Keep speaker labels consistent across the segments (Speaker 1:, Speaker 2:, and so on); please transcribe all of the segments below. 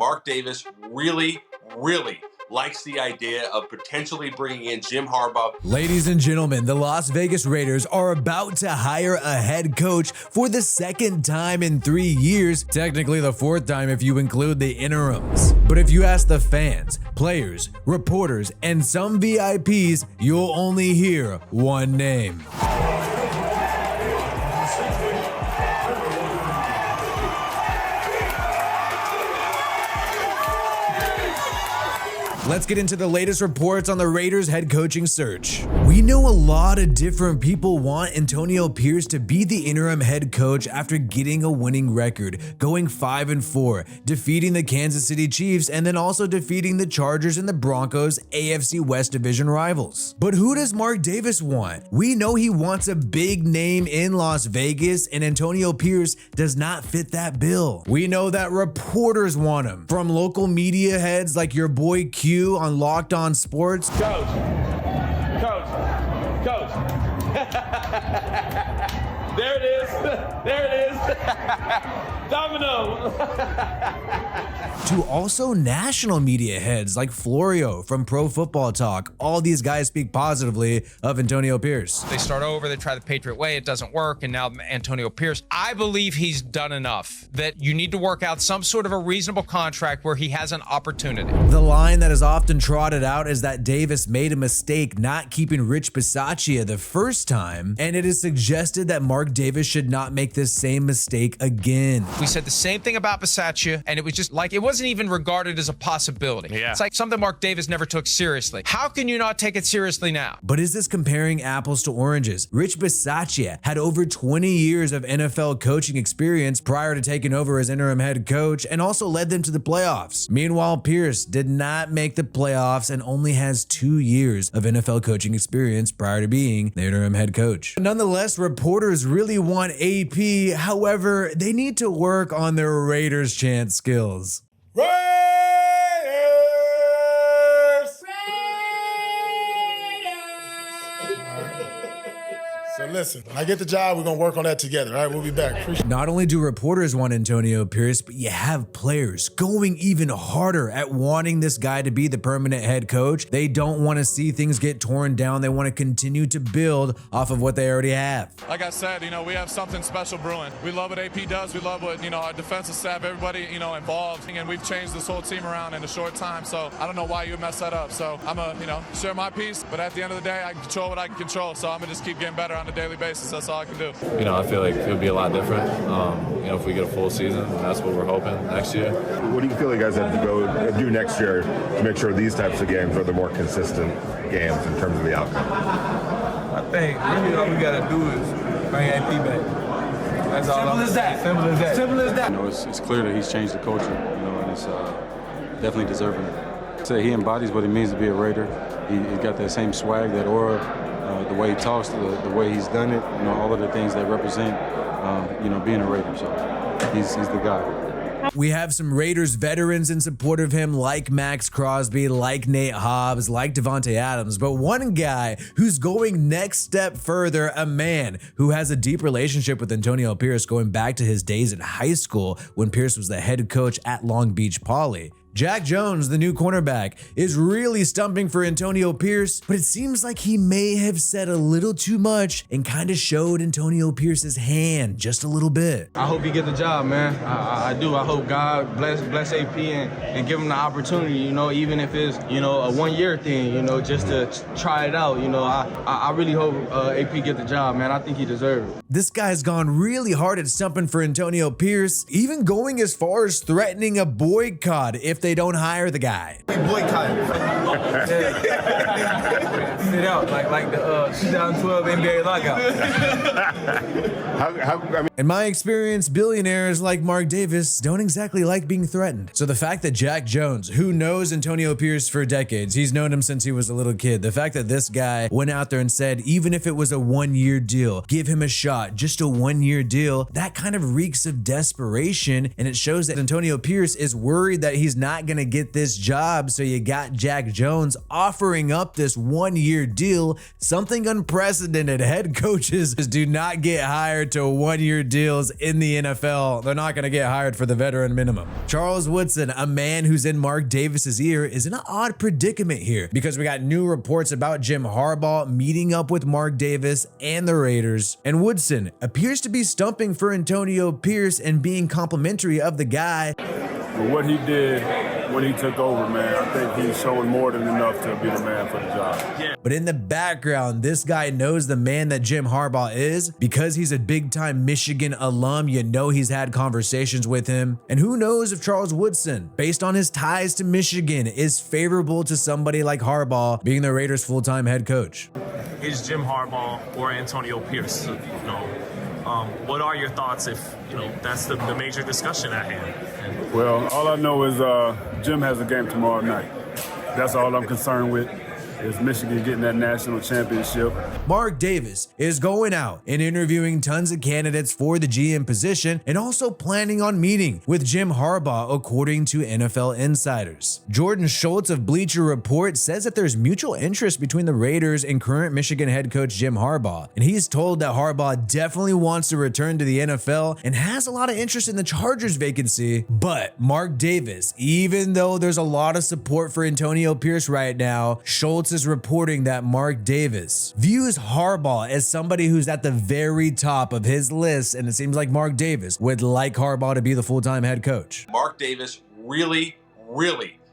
Speaker 1: Mark Davis really likes the idea of potentially bringing in Jim Harbaugh.
Speaker 2: Ladies and gentlemen, the Las Vegas Raiders are about to hire a head coach for the second time in 3 years, technically the fourth time if you include the interims. But if you ask the fans, players, reporters, and some VIPs, you'll only hear one name. Let's get into the latest reports on the Raiders head coaching search. We know a lot of different people want Antonio Pierce to be the interim head coach after getting a winning record, going 5-4, defeating the Kansas City Chiefs, and then also defeating the Chargers and the Broncos, AFC West Division rivals. But who does Mark Davis want? We know he wants a big name in Las Vegas, and Antonio Pierce does not fit that bill. We know that reporters want him, from local media heads like your boy Q on Locked On Sports.
Speaker 3: Coach. There it is. Domino.
Speaker 2: To also national media heads like Florio from Pro Football Talk. All these guys speak positively of Antonio Pierce.
Speaker 4: They start over, they try the Patriot way, it doesn't work, and now Antonio Pierce. I believe he's done enough that you need to work out some sort of a reasonable contract where he has an opportunity.
Speaker 2: The line that is often trotted out is that Davis made a mistake not keeping Rich Bisaccia the first time, and it is suggested that Mark Davis should not make this same mistake again.
Speaker 4: We said the same thing about Bisaccia, and it was just like, it wasn't even regarded as a possibility. Yeah. It's like something Mark Davis never took seriously. How can you not take it seriously now?
Speaker 2: But is this comparing apples to oranges? Rich Bisaccia had over 20 years of NFL coaching experience prior to taking over as interim head coach and also led them to the playoffs. Meanwhile, Pierce did not make the playoffs and only has 2 years of NFL coaching experience prior to being the interim head coach. Nonetheless, reporters really want AP. However, they need to work on their Raiders chant skills.
Speaker 5: Raiders! So listen, when I get the job, we're going to work on that together. All right, we'll be back. Appreciate it.
Speaker 2: Not only do reporters want Antonio Pierce, but you have players going even harder at wanting this guy to be the permanent head coach. They don't want to see things get torn down. They want to continue to build off of what they already have.
Speaker 6: Like I said, we have something special brewing. We love what AP does. We love what, our defensive staff, everybody, involved. And we've changed this whole team around in a short time. So I don't know why you would mess that up. So I'm going to, share my piece. But at the end of the day, I can control what I can control. So I'm going to just keep getting better on a daily basis. That's all I can do.
Speaker 7: I feel like it'll be a lot different, if we get a full season, and that's what we're hoping next year.
Speaker 8: What do you feel like you guys have to go do next year to make sure these types of games are the more consistent games in terms of the outcome?
Speaker 9: I think really all we got to do is bring AP back. That's all. Simple as that. Simple as that. Simple as that.
Speaker 10: It's clear that he's changed the culture, and it's definitely deserving. So he embodies what it means to be a Raider. He's got that same swag, that aura. The way he talks, the way he's done it, all of the things that represent, being a Raider. So he's the guy.
Speaker 2: We have some Raiders veterans in support of him, like Max Crosby, like Nate Hobbs, like Devontae Adams. But one guy who's going next step further, a man who has a deep relationship with Antonio Pierce going back to his days at high school when Pierce was the head coach at Long Beach Poly. Jack Jones, the new cornerback, is really stumping for Antonio Pierce, but it seems like he may have said a little too much and kind of showed Antonio Pierce's hand just a little bit.
Speaker 9: I hope he get the job, man. I do. I hope God bless AP and give him the opportunity, even if it's, a one-year thing, just to try it out. I really hope AP get the job, man. I think he deserves it.
Speaker 2: This guy's gone really hard at stumping for Antonio Pierce, even going as far as threatening a boycott if they don't hire the guy.
Speaker 9: We boycott him. Sit out like the 2012 NBA lockout.
Speaker 2: In my experience, billionaires like Mark Davis don't exactly like being threatened. So the fact that Jack Jones, who knows Antonio Pierce for decades, he's known him since he was a little kid, the fact that this guy went out there and said, even if it was a one-year deal, give him a shot, just a one-year deal, that kind of reeks of desperation, and it shows that Antonio Pierce is worried that he's not not going to get this job. So you got Jack Jones offering up this 1-year deal, something unprecedented. Head coaches do not get hired to 1-year deals in the NFL. They're not going to get hired for the veteran minimum. Charles Woodson, a man who's in Mark Davis's ear, is in an odd predicament here because we got new reports about Jim Harbaugh meeting up with Mark Davis and the Raiders, and Woodson appears to be stumping for Antonio Pierce and being complimentary of the guy.
Speaker 11: But what he did when he took over, man, I think he's showing more than enough to be the man for the job. Yeah.
Speaker 2: But in the background, this guy knows the man that Jim Harbaugh is because he's a big-time Michigan alum. You know he's had conversations with him. And who knows if Charles Woodson, based on his ties to Michigan, is favorable to somebody like Harbaugh being the Raiders' full-time head coach.
Speaker 12: Is Jim Harbaugh or Antonio Pierce? What are your thoughts if, that's the major discussion at hand?
Speaker 11: Well, all I know is Jim has a game tomorrow night. That's all I'm concerned with. Is Michigan getting that national championship.
Speaker 2: Mark Davis is going out and interviewing tons of candidates for the GM position and also planning on meeting with Jim Harbaugh, according to NFL insiders. Jordan Schultz of Bleacher Report says that there's mutual interest between the Raiders and current Michigan head coach Jim Harbaugh, and he's told that Harbaugh definitely wants to return to the NFL and has a lot of interest in the Chargers vacancy. But Mark Davis, even though there's a lot of support for Antonio Pierce right now, Schultz is reporting that Mark Davis views Harbaugh as somebody who's at the very top of his list, and it seems like Mark Davis would like Harbaugh to be the full-time head coach.
Speaker 1: Mark Davis really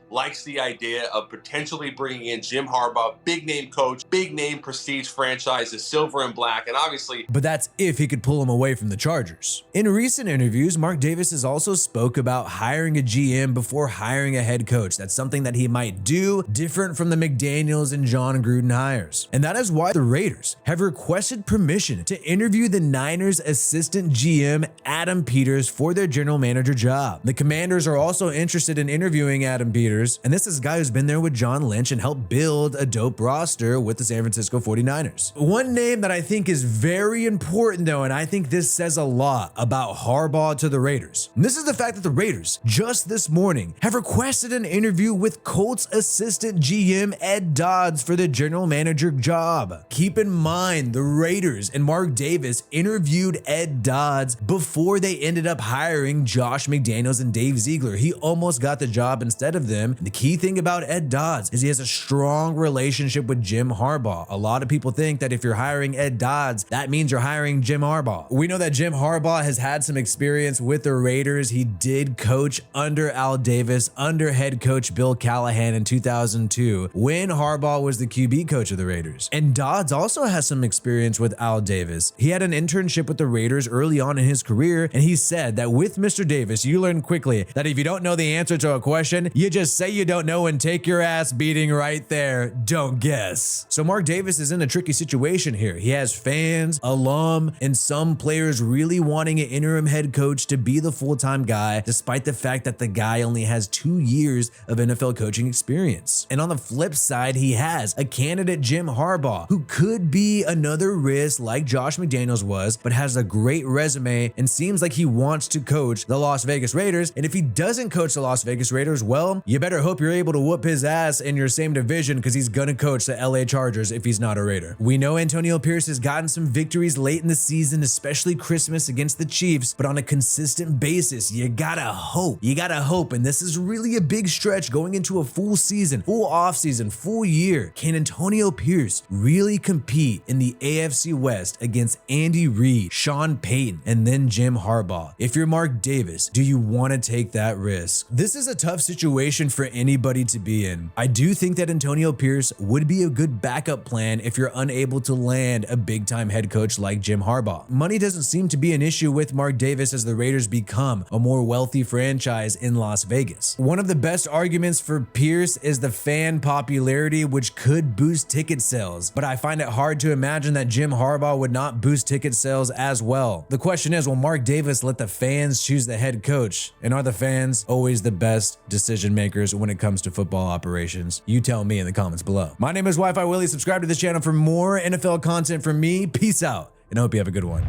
Speaker 1: likes the idea of potentially bringing in Jim Harbaugh, big name coach, big name prestige franchise, the silver and black, and obviously.
Speaker 2: But that's if he could pull him away from the Chargers. In recent interviews, Mark Davis has also spoke about hiring a GM before hiring a head coach. That's something that he might do different from the McDaniels and John Gruden hires. And that is why the Raiders have requested permission to interview the Niners assistant GM Adam Peters for their general manager job. The Commanders are also interested in interviewing Adam Peters, and this is a guy who's been there with John Lynch and helped build a dope roster with the San Francisco 49ers. One name that I think is very important though, and I think this says a lot about Harbaugh to the Raiders, and this is the fact that the Raiders just this morning have requested an interview with Colts assistant GM Ed Dodds for the general manager job. Keep in mind, the Raiders and Mark Davis interviewed Ed Dodds before they ended up hiring Josh McDaniels and Dave Ziegler. He almost got the job instead of them. The key thing about Ed Dodds is he has a strong relationship with Jim Harbaugh. A lot of people think that if you're hiring Ed Dodds, that means you're hiring Jim Harbaugh. We know that Jim Harbaugh has had some experience with the Raiders. He did coach under Al Davis, under head coach Bill Callahan in 2002, when Harbaugh was the QB coach of the Raiders. And Dodds also has some experience with Al Davis. He had an internship with the Raiders early on in his career, and he said that with Mr. Davis, you learn quickly that if you don't know the answer to a question, you just say you don't know and take your ass beating right there. Don't guess. So Mark Davis is in a tricky situation here. He has fans, alum, and some players really wanting an interim head coach to be the full-time guy, despite the fact that the guy only has 2 years of NFL coaching experience. And on the flip side, he has a candidate, Jim Harbaugh, who could be another risk like Josh McDaniels was, but has a great resume and seems like he wants to coach the Las Vegas Raiders. And if he doesn't coach the Las Vegas Raiders, well, you better hope you're able to whoop his ass in your same division, because he's gonna coach the LA Chargers if he's not a Raider. We know Antonio Pierce has gotten some victories late in the season, especially Christmas against the Chiefs, but on a consistent basis, you gotta hope. And this is really a big stretch going into a full season, full offseason, full year. Can Antonio Pierce really compete in the AFC West against Andy Reid, Sean Payton, and then Jim Harbaugh? If you're Mark Davis, do you want to take that risk? This is a tough situation for anybody to be in. I do think that Antonio Pierce would be a good backup plan if you're unable to land a big-time head coach like Jim Harbaugh. Money doesn't seem to be an issue with Mark Davis as the Raiders become a more wealthy franchise in Las Vegas. One of the best arguments for Pierce is the fan popularity, which could boost ticket sales, but I find it hard to imagine that Jim Harbaugh would not boost ticket sales as well. The question is, will Mark Davis let the fans choose the head coach? And are the fans always the best decision makers when it comes to football operations? You tell me in the comments below. My name is Wi-Fi Willie. Subscribe to this channel for more NFL content from me. Peace out, and I hope you have a good one.